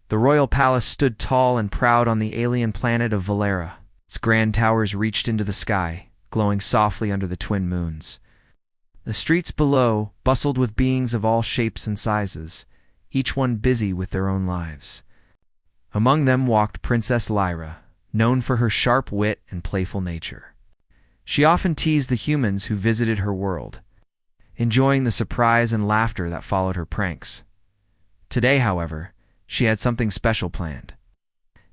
The royal palace stood tall and proud on the alien planet of Valera. Its grand towers reached into the sky, glowing softly under the twin moons. The streets below bustled with beings of all shapes and sizes, each one busy with their own lives. Among them walked Princess Lyra, known for her sharp wit and playful nature. She often teased the humans who visited her world, enjoying the surprise and laughter that followed her pranks. Today, however, she had something special planned.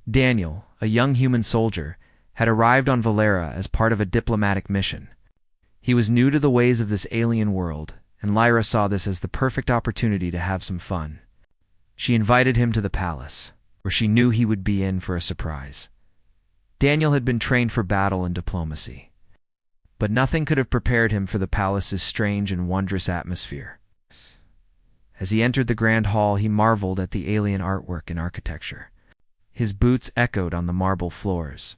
Daniel, a young human soldier, had arrived on Valera as part of a diplomatic mission. He was new to the ways of this alien world, and Lyra saw this as the perfect opportunity to have some fun. She invited him to the palace, where she knew he would be in for a surprise. Daniel had been trained for battle and diplomacy, but nothing could have prepared him for the palace's strange and wondrous atmosphere. As he entered the grand hall, he marveled at the alien artwork and architecture. His boots echoed on the marble floors,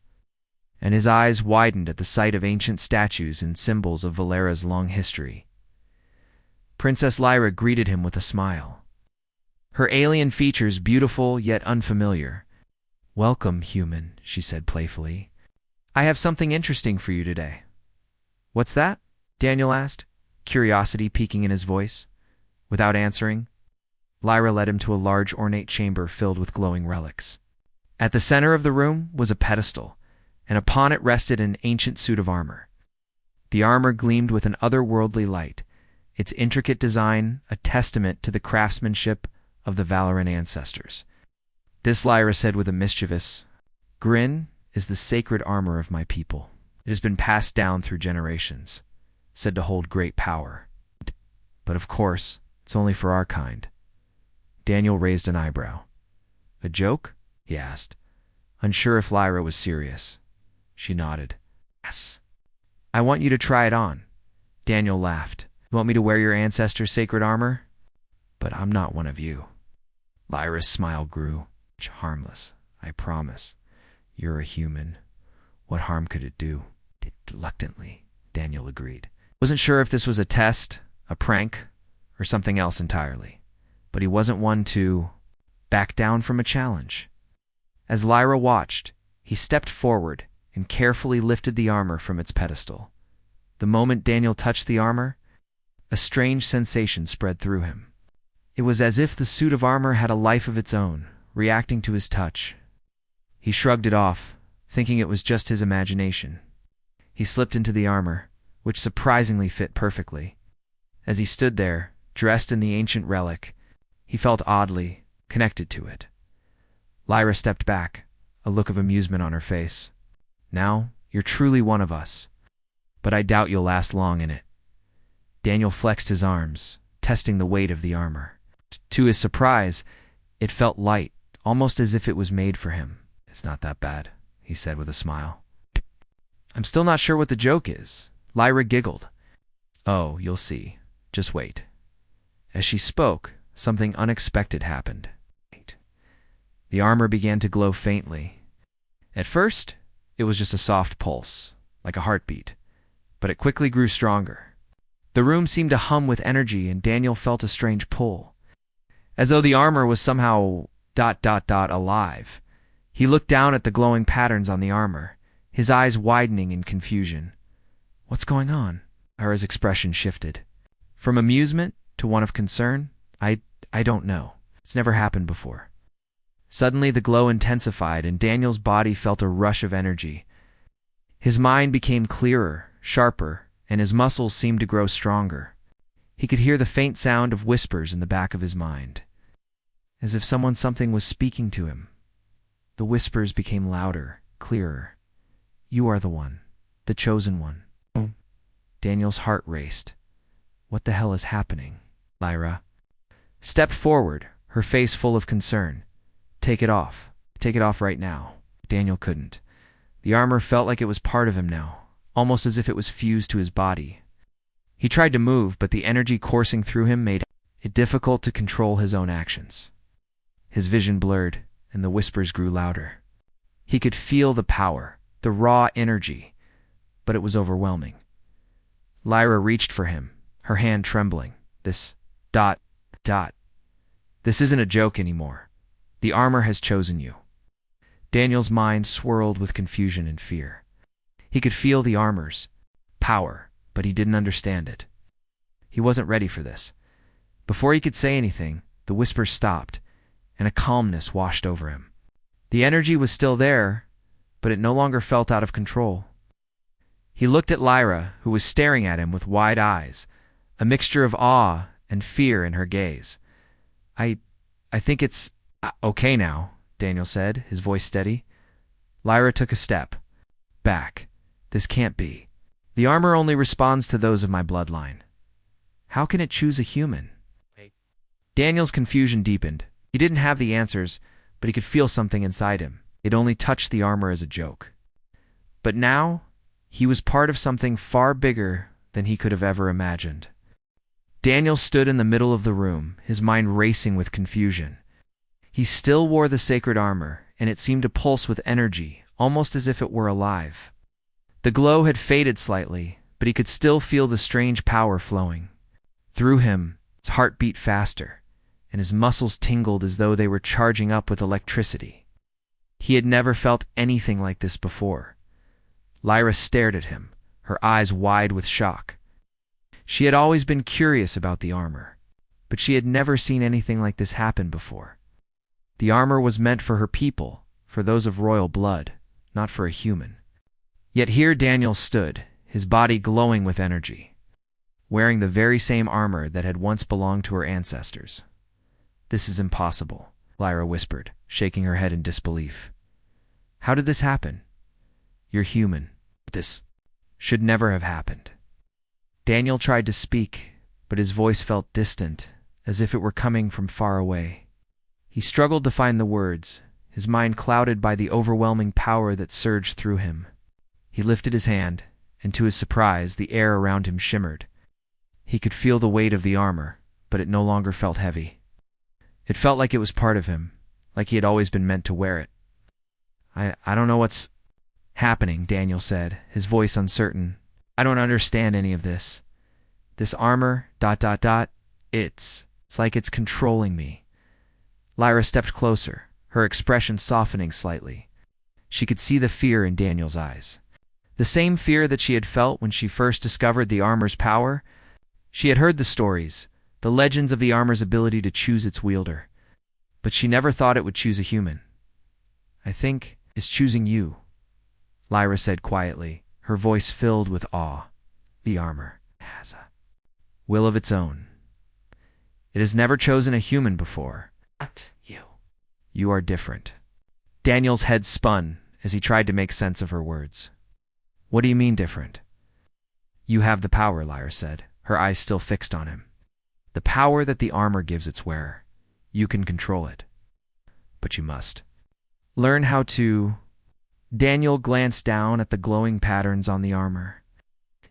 and his eyes widened at the sight of ancient statues and symbols of Valera's long history. Princess Lyra greeted him with a smile, her alien features beautiful yet unfamiliar. "Welcome, human," she said playfully. "I have something interesting for you today." "What's that?" Daniel asked, curiosity peeking in his voice. Without answering, Lyra led him to a large ornate chamber filled with glowing relics. At the center of the room was a pedestal, and upon it rested an ancient suit of armor. The armor gleamed with an otherworldly light, its intricate design a testament to the craftsmanship of the Valoran ancestors. This, Lyra said with a mischievous grin, is the sacred armor of my people. It has been passed down through generations, said to hold great power. But of course, it's only for our kind. Daniel raised an eyebrow. "A joke?" he asked, unsure if Lyra was serious. She nodded. "Yes. I want you to try it on." Daniel laughed. "You want me to wear your ancestors' sacred armor? But I'm not one of you." Lyra's smile grew. "Harmless, I promise. You're a human. What harm could it do?" Reluctantly, Daniel agreed. Wasn't sure if this was a test, a prank, or something else entirely, but he wasn't one to back down from a challenge. As Lyra watched, he stepped forward and carefully lifted the armor from its pedestal. The moment Daniel touched the armor, a strange sensation spread through him. It was as if the suit of armor had a life of its own, reacting to his touch. He shrugged it off, thinking it was just his imagination. He slipped into the armor, which surprisingly fit perfectly. As he stood there, dressed in the ancient relic, he felt oddly connected to it. Lyra stepped back, a look of amusement on her face. "Now, you're truly one of us, but I doubt you'll last long in it." Daniel flexed his arms, testing the weight of the armor. To his surprise, it felt light, almost as if it was made for him. "It's not that bad," he said with a smile. "I'm still not sure what the joke is." Lyra giggled. "Oh, you'll see. Just wait." As she spoke, something unexpected happened. The armor began to glow faintly. At first, it was just a soft pulse, like a heartbeat, but it quickly grew stronger. The room seemed to hum with energy, and Daniel felt a strange pull, as though the armor was somehow ... alive. He looked down at the glowing patterns on the armor, his eyes widening in confusion. "What's going on?" Lyra's expression shifted. From amusement to one of concern. I don't know. It's never happened before." Suddenly the glow intensified, and Daniel's body felt a rush of energy. His mind became clearer, sharper, and his muscles seemed to grow stronger. He could hear the faint sound of whispers in the back of his mind, as if something was speaking to him. The whispers became louder, clearer. "You are the one, the chosen one." Daniel's heart raced. What the hell is happening? Lyra stepped forward, her face full of concern. Take it off. Take it off right now." Daniel couldn't. The armor felt like it was part of him now, almost as if it was fused to his body. He tried to move, but the energy coursing through him made it difficult to control his own actions. His vision blurred, and the whispers grew louder. He could feel the power, the raw energy, but it was overwhelming. Lyra reached for him, her hand trembling. This ... This isn't a joke anymore. The armor has chosen you. Daniel's mind swirled with confusion and fear. He could feel the armor's power, but he didn't understand it. He wasn't ready for this. Before he could say anything, the whispers stopped, and a calmness washed over him. The energy was still there, but it no longer felt out of control. He looked at Lyra, who was staring at him with wide eyes, a mixture of awe and fear in her gaze. I think it's okay now, Daniel said, his voice steady. Lyra took a step back. This can't be. The armor only responds to those of my bloodline. How can it choose a human? Daniel's confusion deepened. He didn't have the answers, but he could feel something inside him. It only touched the armor as a joke. But now, he was part of something far bigger than he could have ever imagined. Daniel stood in the middle of the room, his mind racing with confusion. He still wore the sacred armor, and it seemed to pulse with energy, almost as if it were alive. The glow had faded slightly, but he could still feel the strange power flowing. Through him, his heart beat faster, and his muscles tingled as though they were charging up with electricity. He had never felt anything like this before. Lyra stared at him, her eyes wide with shock. She had always been curious about the armor, but she had never seen anything like this happen before. The armor was meant for her people, for those of royal blood, not for a human. Yet here Daniel stood, his body glowing with energy, wearing the very same armor that had once belonged to her ancestors. This is impossible, Lyra whispered, shaking her head in disbelief. How did this happen? You're human. This should never have happened. Daniel tried to speak, but his voice felt distant, as if it were coming from far away. He struggled to find the words, his mind clouded by the overwhelming power that surged through him. He lifted his hand, and to his surprise, the air around him shimmered. He could feel the weight of the armor, but it no longer felt heavy. It felt like it was part of him, like he had always been meant to wear it. I don't know what's happening, Daniel said, his voice uncertain. I don't understand any of this. This armor, it's like it's controlling me. Lyra stepped closer, her expression softening slightly. She could see the fear in Daniel's eyes. The same fear that she had felt when she first discovered the armor's power. She had heard the stories, the legends of the armor's ability to choose its wielder, but she never thought it would choose a human. I think it's choosing you, Lyra said quietly, her voice filled with awe. The armor has a will of its own. It has never chosen a human before. Not you. You are different. Daniel's head spun as he tried to make sense of her words. What do you mean different? You have the power, Lyra said, her eyes still fixed on him. The power that the armor gives its wearer. You can control it. But you must learn how to... Daniel glanced down at the glowing patterns on the armor.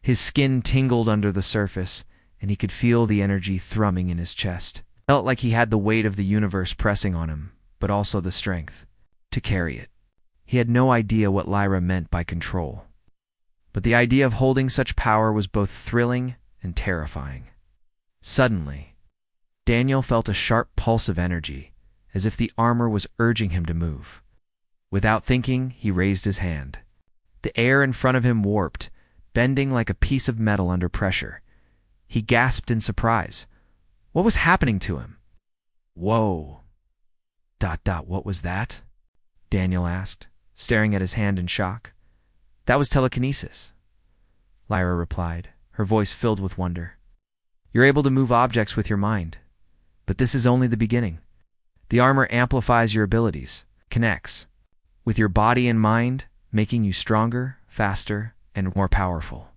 His skin tingled under the surface, and he could feel the energy thrumming in his chest. It felt like he had the weight of the universe pressing on him, but also the strength to carry it. He had no idea what Lyra meant by control, but the idea of holding such power was both thrilling and terrifying. Suddenly, Daniel felt a sharp pulse of energy, as if the armor was urging him to move. Without thinking, he raised his hand. The air in front of him warped, bending like a piece of metal under pressure. He gasped in surprise. What was happening to him? Whoa. What was that? Daniel asked, staring at his hand in shock. That was telekinesis, Lyra replied, her voice filled with wonder. You're able to move objects with your mind, but this is only the beginning. The armor amplifies your abilities, connects with your body and mind, making you stronger, faster, and more powerful.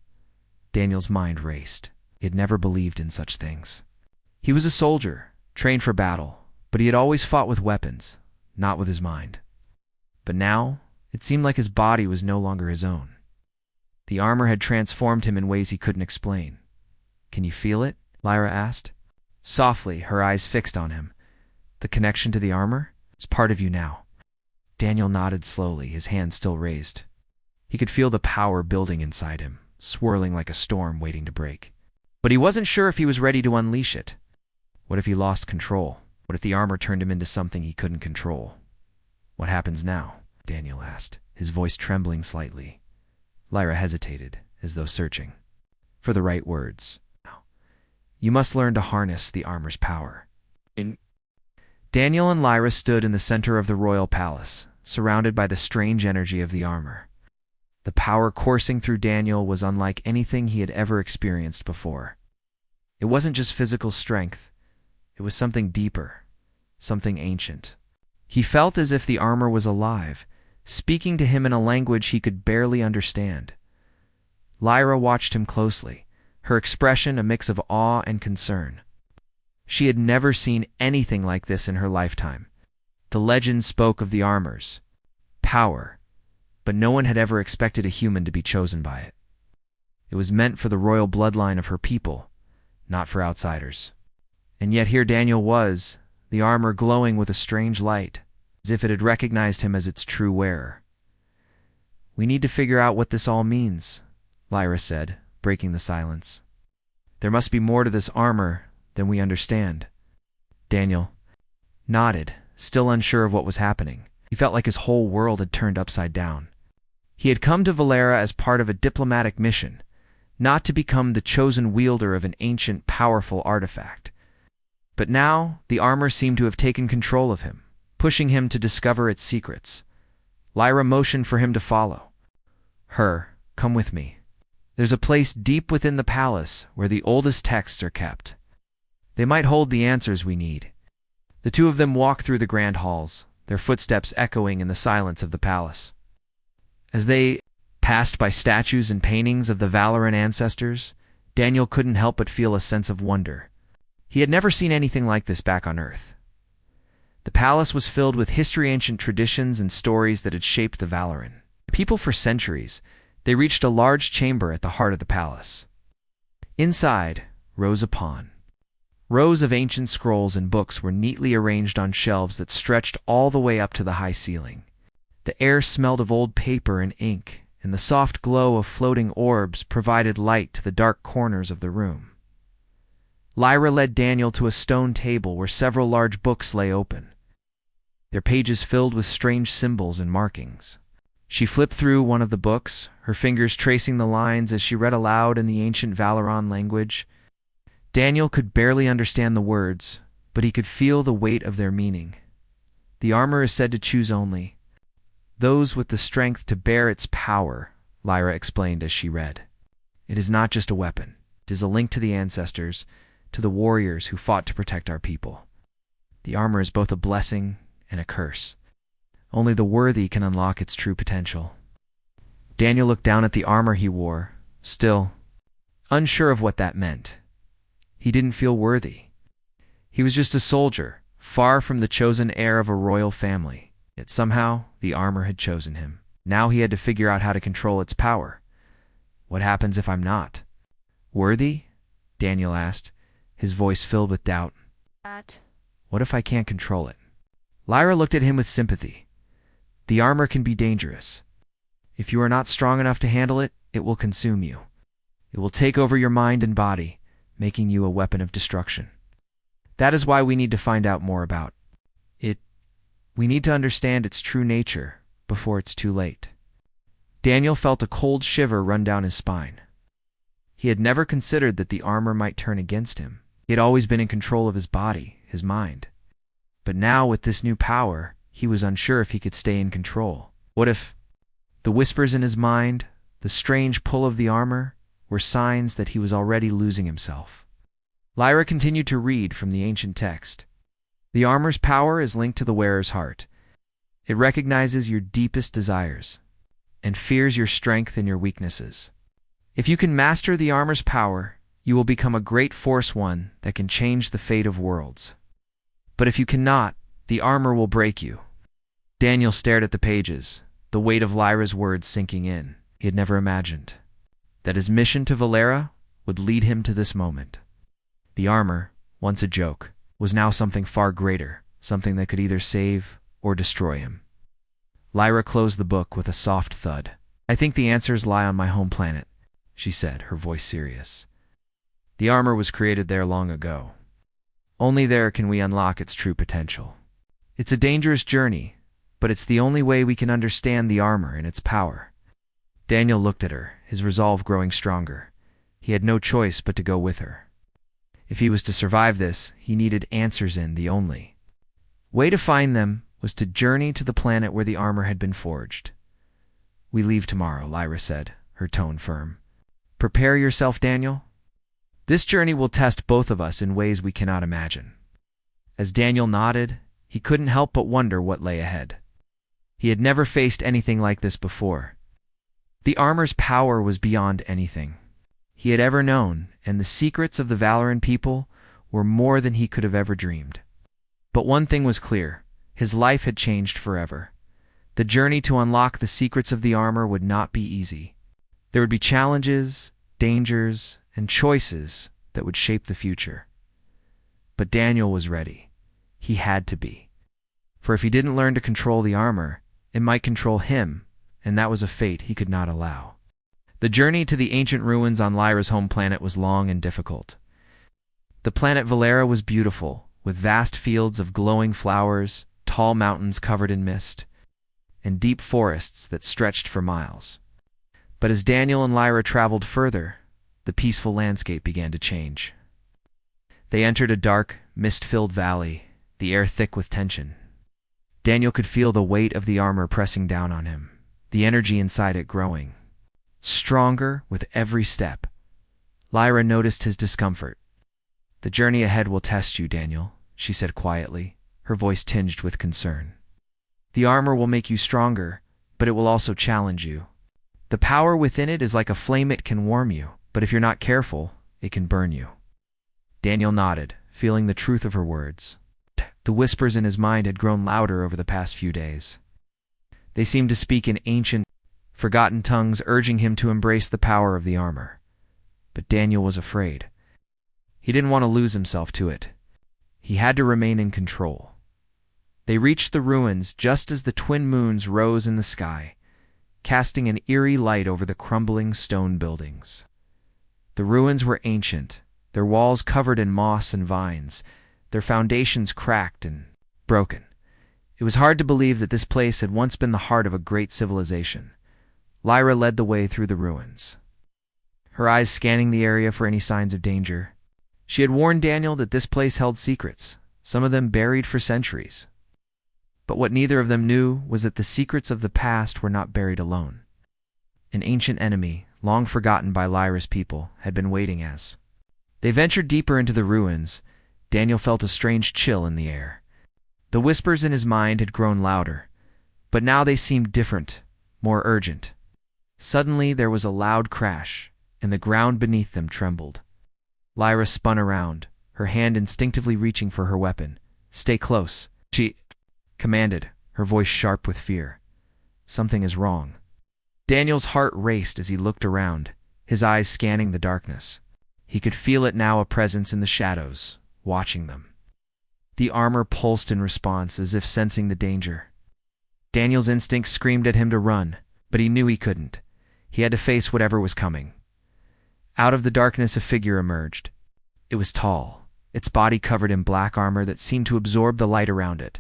Daniel's mind raced. He had never believed in such things. He was a soldier, trained for battle, but he had always fought with weapons, not with his mind. But now, it seemed like his body was no longer his own. The armor had transformed him in ways he couldn't explain. Can you feel it? Lyra asked. Softly, her eyes fixed on him. The connection to the armor? It's part of you now. Daniel nodded slowly, his hand still raised. He could feel the power building inside him, swirling like a storm waiting to break. But he wasn't sure if he was ready to unleash it. What if he lost control? What if the armor turned him into something he couldn't control? What happens now? Daniel asked, his voice trembling slightly. Lyra hesitated, as though searching for the right words. You must learn to harness the armor's power. Daniel and Lyra stood in the center of the royal palace, surrounded by the strange energy of the armor. The power coursing through Daniel was unlike anything he had ever experienced before. It wasn't just physical strength. It was something deeper, something ancient. He felt as if the armor was alive, speaking to him in a language he could barely understand. Lyra watched him closely, her expression a mix of awe and concern. She had never seen anything like this in her lifetime. The legend spoke of the armor's power, but no one had ever expected a human to be chosen by it. It was meant for the royal bloodline of her people, not for outsiders. And yet here Daniel was, the armor glowing with a strange light, as if it had recognized him as its true wearer. We need to figure out what this all means, Lyra said, breaking the silence. There must be more to this armor than we understand. Daniel nodded, still unsure of what was happening. He felt like his whole world had turned upside down. He had come to Valera as part of a diplomatic mission, not to become the chosen wielder of an ancient, powerful artifact. But now, the armor seemed to have taken control of him, pushing him to discover its secrets. Lyra motioned for him to follow. Come with me. There's a place deep within the palace where the oldest texts are kept. They might hold the answers we need. The two of them walked through the grand halls, their footsteps echoing in the silence of the palace. As they passed by statues and paintings of the Valoran ancestors, Daniel couldn't help but feel a sense of wonder. He had never seen anything like this back on Earth. The palace was filled with history-ancient traditions and stories that had shaped the Valoran. People for centuries, they reached a large chamber at the heart of the palace. Inside rose a pawn. Rows of ancient scrolls and books were neatly arranged on shelves that stretched all the way up to the high ceiling. The air smelled of old paper and ink, and the soft glow of floating orbs provided light to the dark corners of the room. Lyra led Daniel to a stone table where several large books lay open, their pages filled with strange symbols and markings. She flipped through one of the books, her fingers tracing the lines as she read aloud in the ancient Valoran language. Daniel could barely understand the words, but he could feel the weight of their meaning. The armor is said to choose only those with the strength to bear its power, Lyra explained as she read. It is not just a weapon. It is a link to the ancestors, to the warriors who fought to protect our people. The armor is both a blessing and a curse. Only the worthy can unlock its true potential. Daniel looked down at the armor he wore, still unsure of what that meant. He didn't feel worthy. He was just a soldier, far from the chosen heir of a royal family. Yet somehow, the armor had chosen him. Now he had to figure out how to control its power. What happens if I'm not worthy? Daniel asked, his voice filled with doubt. What if I can't control it? Lyra looked at him with sympathy. The armor can be dangerous. If you are not strong enough to handle it, it will consume you. It will take over your mind and body, making you a weapon of destruction. That is why we need to find out more about it. We need to understand its true nature before it's too late. Daniel felt a cold shiver run down his spine. He had never considered that the armor might turn against him. He had always been in control of his body, his mind. But now, with this new power, he was unsure if he could stay in control. What if the whispers in his mind, the strange pull of the armor, were signs that he was already losing himself? Lyra continued to read from the ancient text. The armor's power is linked to the wearer's heart. It recognizes your deepest desires and fears your strength and your weaknesses. If you can master the armor's power, you will become a great force, one that can change the fate of worlds. But if you cannot, the armor will break you. Daniel stared at the pages, the weight of Lyra's words sinking in. He had never imagined that his mission to Valera would lead him to this moment. The armor, once a joke, was now something far greater, something that could either save or destroy him. Lyra closed the book with a soft thud. I think the answers lie on my home planet, she said, her voice serious. The armor was created there long ago. Only there can we unlock its true potential. It's a dangerous journey, but it's the only way we can understand the armor and its power." Daniel looked at her, his resolve growing stronger. He had no choice but to go with her. If he was to survive this, he needed answers, and the only way to find them was to journey to the planet where the armor had been forged. "We leave tomorrow," Lyra said, her tone firm. "Prepare yourself, Daniel. This journey will test both of us in ways we cannot imagine." As Daniel nodded, he couldn't help but wonder what lay ahead. He had never faced anything like this before. The armor's power was beyond anything he had ever known, and the secrets of the Valoran people were more than he could have ever dreamed. But one thing was clear: his life had changed forever. The journey to unlock the secrets of the armor would not be easy. There would be challenges, dangers, and choices that would shape the future. But Daniel was ready. He had to be. For if he didn't learn to control the armor, it might control him, and that was a fate he could not allow. The journey to the ancient ruins on Lyra's home planet was long and difficult. The planet Valera was beautiful, with vast fields of glowing flowers, tall mountains covered in mist, and deep forests that stretched for miles. But as Daniel and Lyra traveled further, the peaceful landscape began to change. They entered a dark, mist-filled valley, the air thick with tension. Daniel could feel the weight of the armor pressing down on him, the energy inside it growing stronger with every step. Lyra noticed his discomfort. "The journey ahead will test you, Daniel," she said quietly, her voice tinged with concern. "The armor will make you stronger, but it will also challenge you. The power within it is like a flame. It can warm you, but if you're not careful, it can burn you." Daniel nodded, feeling the truth of her words. The whispers in his mind had grown louder over the past few days. They seemed to speak in ancient, forgotten tongues, urging him to embrace the power of the armor. But Daniel was afraid. He didn't want to lose himself to it. He had to remain in control. They reached the ruins just as the twin moons rose in the sky, casting an eerie light over the crumbling stone buildings. The ruins were ancient, their walls covered in moss and vines, their foundations cracked and broken. It was hard to believe that this place had once been the heart of a great civilization. Lyra led the way through the ruins, her eyes scanning the area for any signs of danger. She had warned Daniel that this place held secrets, some of them buried for centuries. But what neither of them knew was that the secrets of the past were not buried alone. An ancient enemy, long forgotten by Lyra's people, had been waiting as they ventured deeper into the ruins. Daniel felt a strange chill in the air. The whispers in his mind had grown louder, but now they seemed different, more urgent. Suddenly there was a loud crash, and the ground beneath them trembled. Lyra spun around, her hand instinctively reaching for her weapon. "Stay close," she commanded, her voice sharp with fear. "Something is wrong." Daniel's heart raced as he looked around, his eyes scanning the darkness. He could feel it now, a presence in the shadows, watching them. The armor pulsed in response, as if sensing the danger. Daniel's instincts screamed at him to run, but he knew he couldn't. He had to face whatever was coming. Out of the darkness a figure emerged. It was tall, its body covered in black armor that seemed to absorb the light around it.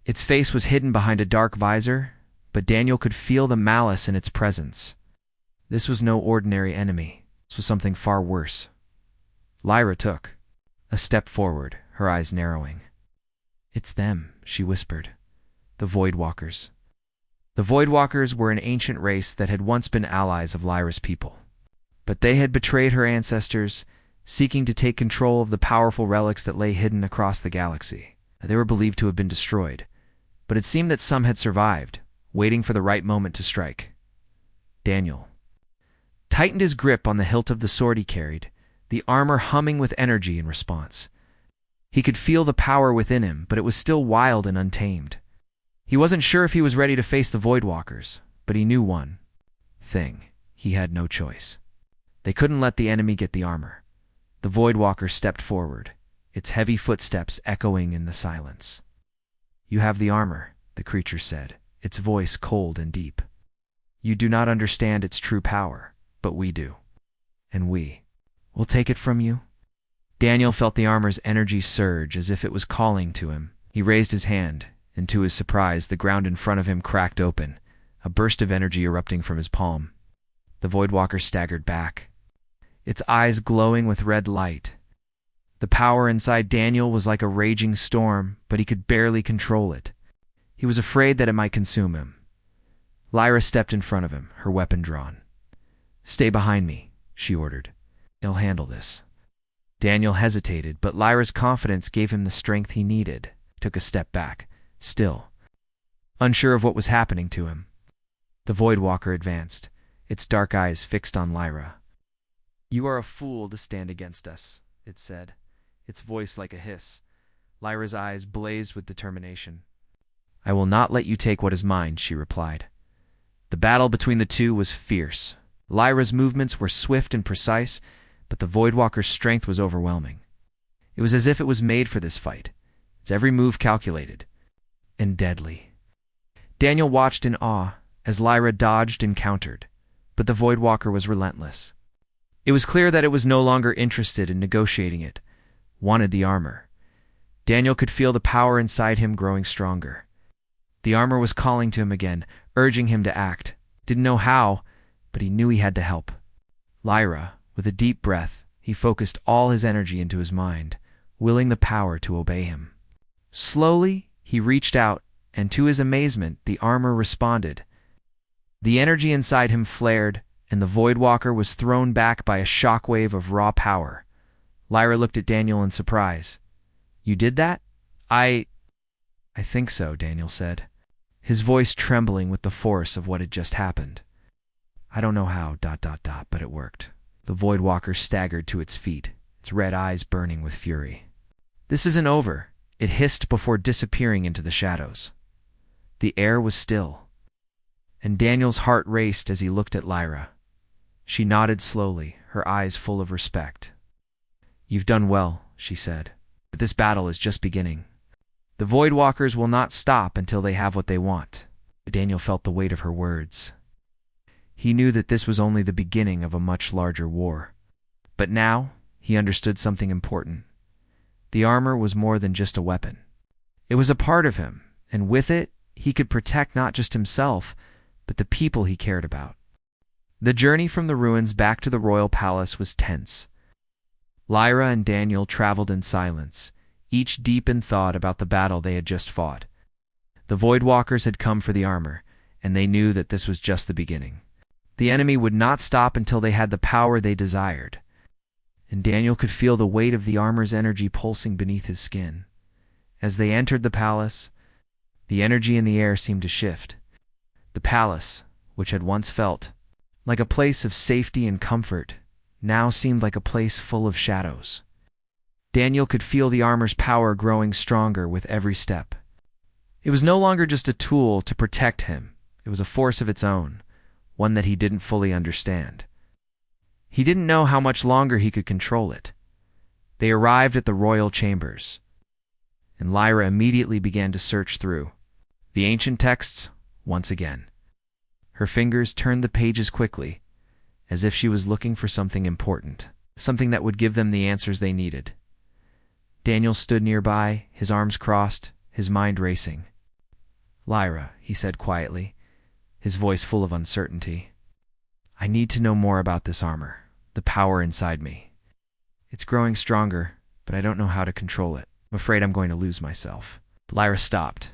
Its face was hidden behind a dark visor, but Daniel could feel the malice in its presence. This was no ordinary enemy. This was something far worse. Lyra took a step forward, her eyes narrowing. "It's them," she whispered. "The Voidwalkers." The Voidwalkers were an ancient race that had once been allies of Lyra's people. But they had betrayed her ancestors, seeking to take control of the powerful relics that lay hidden across the galaxy. They were believed to have been destroyed, but it seemed that some had survived, waiting for the right moment to strike. Daniel tightened his grip on the hilt of the sword he carried, the armor humming with energy in response. He could feel the power within him, but it was still wild and untamed. He wasn't sure if he was ready to face the Voidwalkers, but he knew one thing: he had no choice. They couldn't let the enemy get the armor. The Voidwalker stepped forward, its heavy footsteps echoing in the silence. "You have the armor," the creature said, its voice cold and deep. "You do not understand its true power, but we do. And we will take it from you." Daniel felt the armor's energy surge as if it was calling to him. He raised his hand, and to his surprise, the ground in front of him cracked open, a burst of energy erupting from his palm. The Voidwalker staggered back, its eyes glowing with red light. The power inside Daniel was like a raging storm, but he could barely control it. He was afraid that it might consume him. Lyra stepped in front of him, her weapon drawn. "Stay behind me," she ordered. "He'll handle this." Daniel hesitated, but Lyra's confidence gave him the strength he needed. Took a step back, still unsure of what was happening to him. The Voidwalker advanced, its dark eyes fixed on Lyra. "You are a fool to stand against us," it said, its voice like a hiss. Lyra's eyes blazed with determination. "I will not let you take what is mine," she replied. The battle between the two was fierce. Lyra's movements were swift and precise, but the Voidwalker's strength was overwhelming. It was as if it was made for this fight, its every move calculated and deadly. Daniel watched in awe as Lyra dodged and countered, but the Voidwalker was relentless. It was clear that it was no longer interested in negotiating it, wanted the armor. Daniel could feel the power inside him growing stronger. The armor was calling to him again, urging him to act. Didn't know how, but he knew he had to help. Lyra, with a deep breath, he focused all his energy into his mind, willing the power to obey him. Slowly, he reached out, and to his amazement, the armor responded. The energy inside him flared, and the Voidwalker was thrown back by a shockwave of raw power. Lyra looked at Daniel in surprise. "You did that?" I think so," Daniel said, his voice trembling with the force of what had just happened. "I don't know how, but it worked." The Voidwalker staggered to its feet, its red eyes burning with fury. "This isn't over," it hissed before disappearing into the shadows. The air was still, and Daniel's heart raced as he looked at Lyra. She nodded slowly, her eyes full of respect. "You've done well," she said, "but this battle is just beginning. The Voidwalkers will not stop until they have what they want." Daniel felt the weight of her words. He knew that this was only the beginning of a much larger war. But now, he understood something important. The armor was more than just a weapon. It was a part of him, and with it, he could protect not just himself, but the people he cared about. The journey from the ruins back to the royal palace was tense. Lyra and Daniel traveled in silence, each deep in thought about the battle they had just fought. The Voidwalkers had come for the armor, and they knew that this was just the beginning. The enemy would not stop until they had the power they desired. And Daniel could feel the weight of the armor's energy pulsing beneath his skin. As they entered the palace, the energy in the air seemed to shift. The palace, which had once felt like a place of safety and comfort, now seemed like a place full of shadows. Daniel could feel the armor's power growing stronger with every step. It was no longer just a tool to protect him. It was a force of its own, one that he didn't fully understand. He didn't know how much longer he could control it. They arrived at the royal chambers, and Lyra immediately began to search through the ancient texts once again. Her fingers turned the pages quickly, as if she was looking for something important, something that would give them the answers they needed. Daniel stood nearby, his arms crossed, his mind racing. "Lyra," he said quietly, his voice full of uncertainty, "I need to know more about this armor, the power inside me. It's growing stronger, but I don't know how to control it. I'm afraid I'm going to lose myself." Lyra stopped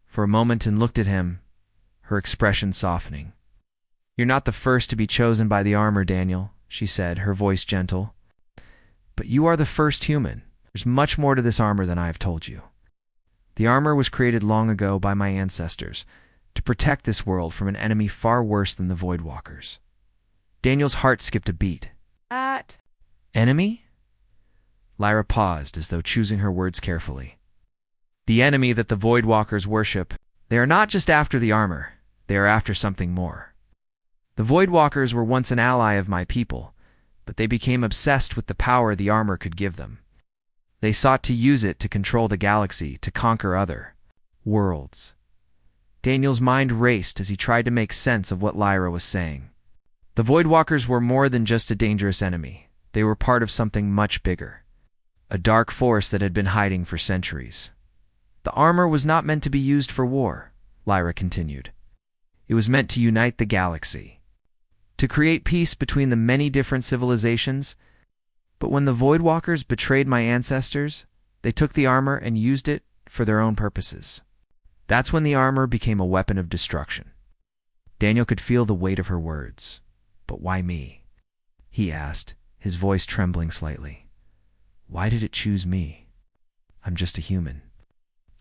for a moment and looked at him, her expression softening. "You're not the first to be chosen by the armor, Daniel," she said, her voice gentle. "But you are the first human. There's much more to this armor than I have told you. The armor was created long ago by my ancestors to protect this world from an enemy far worse than the Voidwalkers." Daniel's heart skipped a beat. Enemy? Lyra paused as though choosing her words carefully. "The enemy that the Voidwalkers worship. They are not just after the armor, they are after something more. The Voidwalkers were once an ally of my people, but they became obsessed with the power the armor could give them. They sought to use it to control the galaxy, to conquer other worlds." Daniel's mind raced as he tried to make sense of what Lyra was saying. The Voidwalkers were more than just a dangerous enemy. They were part of something much bigger. a dark force that had been hiding for centuries. The armor was not meant to be used for war, Lyra continued. It was meant to unite the galaxy, to create peace between the many different civilizations. But when the Voidwalkers betrayed my ancestors, they took the armor and used it for their own purposes. That's when the armor became a weapon of destruction. Daniel could feel the weight of her words. But why me? He asked, his voice trembling slightly. Why did it choose me? I'm just a human.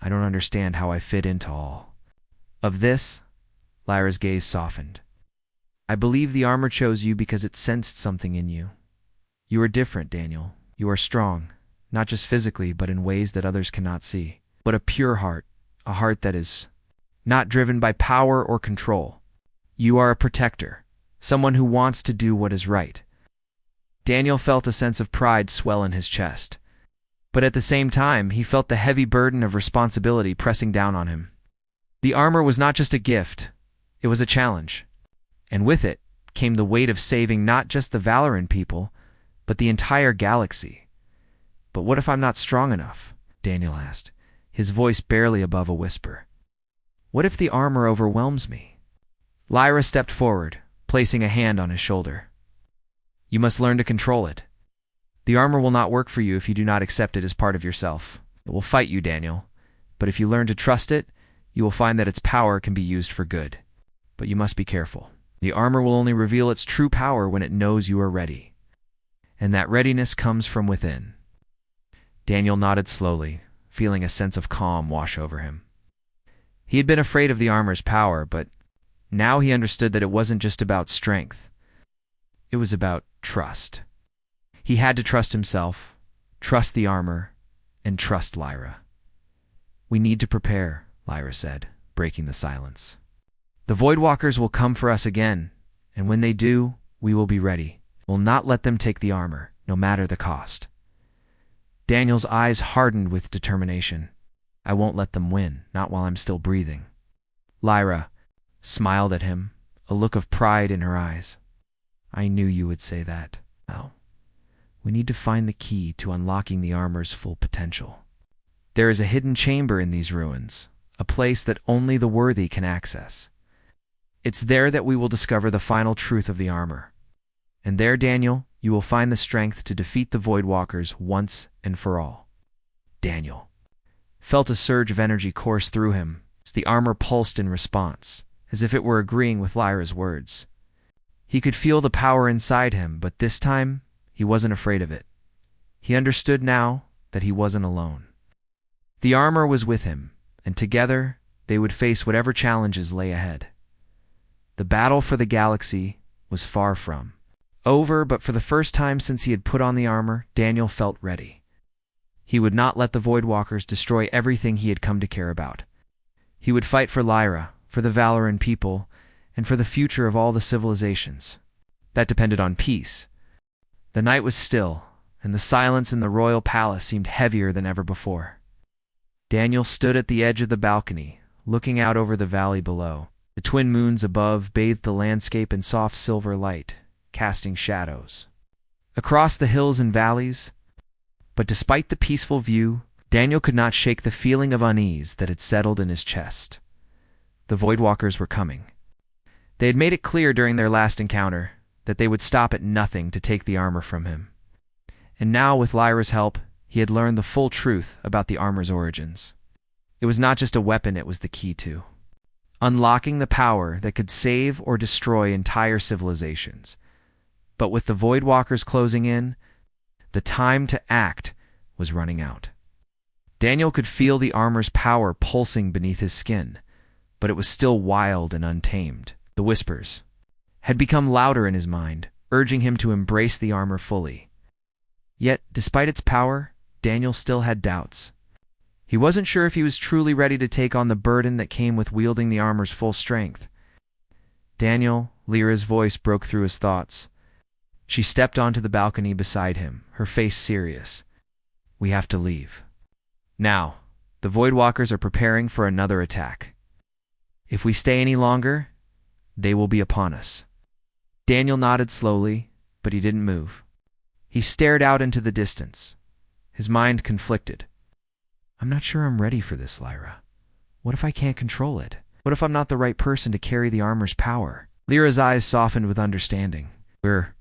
I don't understand how I fit into all of this. Lyra's gaze softened. I believe the armor chose you because it sensed something in you. You are different, Daniel. You are strong, not just physically, but in ways that others cannot see. But a pure heart, a heart that is not driven by power or control. You are a protector, someone who wants to do what is right. Daniel felt a sense of pride swell in his chest. But at the same time, he felt the heavy burden of responsibility pressing down on him. The armor was not just a gift, it was a challenge. And with it came the weight of saving not just the Valoran people, but the entire galaxy. But what if I'm not strong enough? Daniel asked, his voice barely above a whisper. What if the armor overwhelms me? Lyra stepped forward, placing a hand on his shoulder. You must learn to control it. The armor will not work for you if you do not accept it as part of yourself. It will fight you, Daniel. But if you learn to trust it, you will find that its power can be used for good. But you must be careful. The armor will only reveal its true power when it knows you are ready. And that readiness comes from within. Daniel nodded slowly, feeling a sense of calm wash over him. He had been afraid of the armor's power, but now he understood that it wasn't just about strength. It was about trust. He had to trust himself, trust the armor, and trust Lyra. We need to prepare, Lyra said, breaking the silence. The Voidwalkers will come for us again, and when they do, we will be ready. We'll not let them take the armor, no matter the cost. Daniel's eyes hardened with determination. I won't let them win, not while I'm still breathing. Lyra smiled at him, a look of pride in her eyes. I knew you would say that. Now, we need to find the key to unlocking the armor's full potential. There is a hidden chamber in these ruins, a place that only the worthy can access. It's there that we will discover the final truth of the armor. And there, Daniel, you will find the strength to defeat the Voidwalkers once and for all. Daniel felt a surge of energy course through him as the armor pulsed in response, as if it were agreeing with Lyra's words. He could feel the power inside him, but this time, he wasn't afraid of it. He understood now that he wasn't alone. The armor was with him, and together they would face whatever challenges lay ahead. The battle for the galaxy was far from over, but for the first time since he had put on the armor, Daniel felt ready. He would not let the Voidwalkers destroy everything he had come to care about. He would fight for Lyra, for the Valoran people, and for the future of all the civilizations. That depended on peace. The night was still, and the silence in the royal palace seemed heavier than ever before. Daniel stood at the edge of the balcony, looking out over the valley below. The twin moons above bathed the landscape in soft silver light, casting shadows across the hills and valleys. But despite the peaceful view, Daniel could not shake the feeling of unease that had settled in his chest. The Voidwalkers were coming. They had made it clear during their last encounter that they would stop at nothing to take the armor from him. And now, with Lyra's help, he had learned the full truth about the armor's origins. It was not just a weapon, it was the key to unlocking the power that could save or destroy entire civilizations. But with the Voidwalkers closing in, the time to act was running out. Daniel could feel the armor's power pulsing beneath his skin, but it was still wild and untamed. The whispers had become louder in his mind, urging him to embrace the armor fully. Yet, despite its power, Daniel still had doubts. He wasn't sure if he was truly ready to take on the burden that came with wielding the armor's full strength. Daniel, Lyra's voice broke through his thoughts. She stepped onto the balcony beside him, her face serious. We have to leave. Now, the Voidwalkers are preparing for another attack. If we stay any longer, they will be upon us. Daniel nodded slowly, but he didn't move. He stared out into the distance, his mind conflicted. I'm not sure I'm ready for this, Lyra. What if I can't control it? What if I'm not the right person to carry the armor's power? Lyra's eyes softened with understanding. We're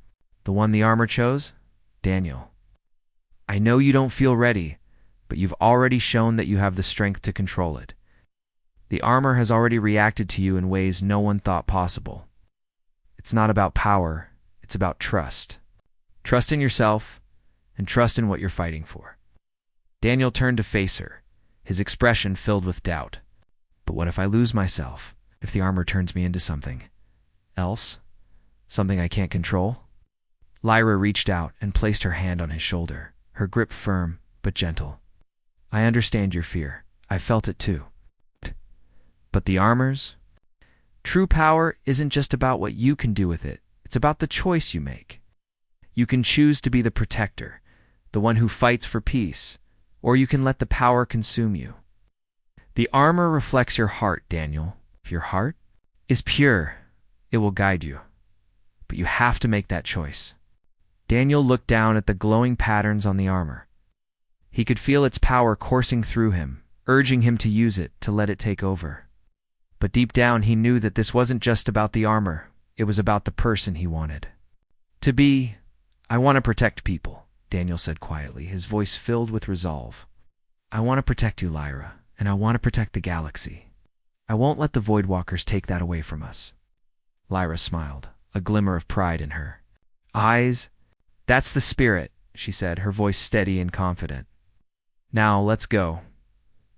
the one the armor chose? Daniel. I know you don't feel ready, but you've already shown that you have the strength to control it. The armor has already reacted to you in ways no one thought possible. It's not about power, it's about trust. Trust in yourself, and trust in what you're fighting for. Daniel turned to face her, his expression filled with doubt. But what if I lose myself? If the armor turns me into something else? Something I can't control? Lyra reached out and placed her hand on his shoulder, her grip firm but gentle. I understand your fear. I felt it too. But the armor's? True power isn't just about what you can do with it. It's about the choice you make. You can choose to be the protector, the one who fights for peace, or you can let the power consume you. The armor reflects your heart, Daniel. If your heart is pure, it will guide you. But you have to make that choice. Daniel looked down at the glowing patterns on the armor. He could feel its power coursing through him, urging him to use it, to let it take over. But deep down he knew that this wasn't just about the armor, it was about the person he wanted to be. I want to protect people, Daniel said quietly, his voice filled with resolve. I want to protect you, Lyra, and I want to protect the galaxy. I won't let the Voidwalkers take that away from us. Lyra smiled, a glimmer of pride in her eyes. That's the spirit, she said, her voice steady and confident. Now, let's go.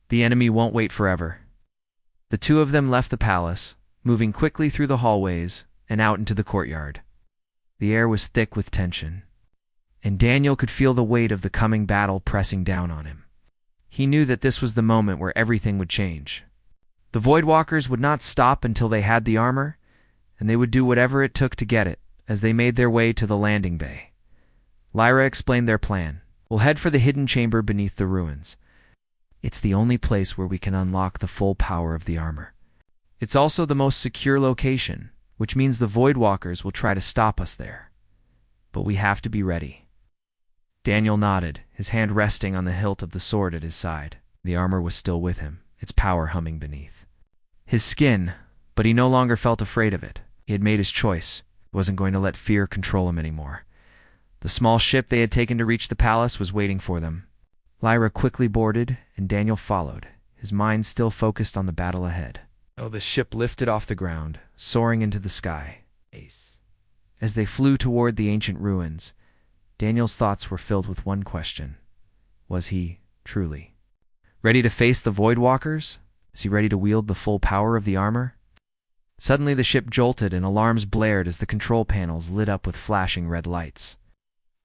The enemy won't wait forever. The two of them left the palace, moving quickly through the hallways and out into the courtyard. The air was thick with tension, and Daniel could feel the weight of the coming battle pressing down on him. He knew that this was the moment where everything would change. The Voidwalkers would not stop until they had the armor, and they would do whatever it took to get it as they made their way to the landing bay. Lyra explained their plan. We'll head for the hidden chamber beneath the ruins. It's the only place where we can unlock the full power of the armor. It's also the most secure location, which means the Voidwalkers will try to stop us there. But we have to be ready. Daniel nodded, his hand resting on the hilt of the sword at his side. The armor was still with him, its power humming beneath his skin, but he no longer felt afraid of it. He had made his choice. He wasn't going to let fear control him anymore. The small ship they had taken to reach the palace was waiting for them. Lyra quickly boarded, and Daniel followed, his mind still focused on the battle ahead. The ship lifted off the ground, soaring into the sky. As they flew toward the ancient ruins, Daniel's thoughts were filled with one question. Was he, truly, ready to face the Voidwalkers? Was he ready to wield the full power of the armor? Suddenly the ship jolted and alarms blared as the control panels lit up with flashing red lights.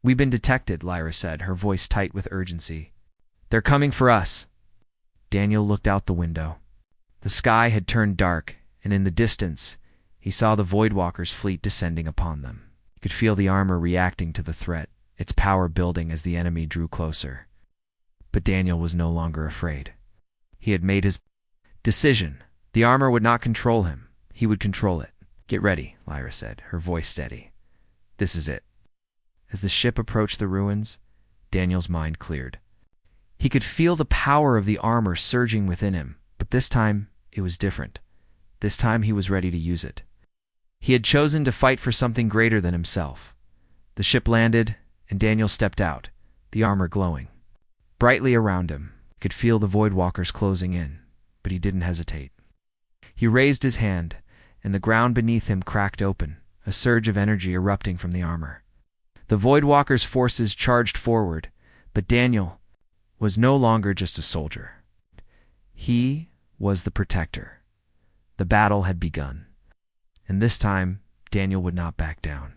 We've been detected, Lyra said, her voice tight with urgency. They're coming for us. Daniel looked out the window. The sky had turned dark, and in the distance, he saw the Voidwalkers' fleet descending upon them. He could feel the armor reacting to the threat, its power building as the enemy drew closer. But Daniel was no longer afraid. He had made his decision. The armor would not control him. He would control it. Get ready, Lyra said, her voice steady. This is it. As the ship approached the ruins, Daniel's mind cleared. He could feel the power of the armor surging within him, but this time it was different. This time he was ready to use it. He had chosen to fight for something greater than himself. The ship landed, and Daniel stepped out, the armor glowing brightly around him. He could feel the Voidwalkers closing in, but he didn't hesitate. He raised his hand, and the ground beneath him cracked open, a surge of energy erupting from the armor. The Voidwalkers' forces charged forward, but Daniel was no longer just a soldier. He was the protector. The battle had begun, and this time Daniel would not back down.